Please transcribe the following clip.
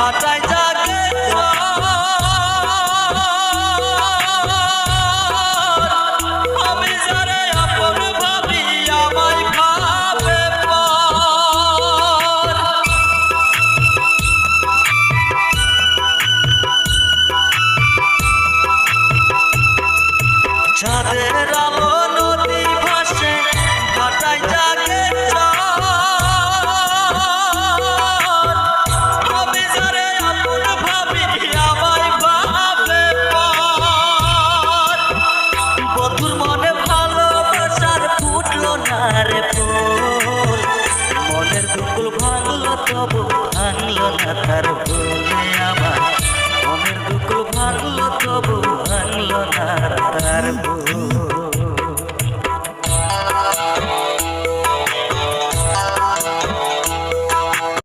ভাটায় জাগে আমি যারে আপন ভাবি আমায় ভাবে পর। চাঁদের আলো নদী ভাসে ভাটায় জাগে আমি যারে আপন ভাবি আমায় ভাবে পর। বন্ধুর মনে ভালোবাসার ফুটলো না রে ফুল, মনের দুকুল ভাঙলো তবু ভাঙলো না তার বলে আমার, মনের দুকুল ভাঙলো তবু ভাঙলো না তার ভুল।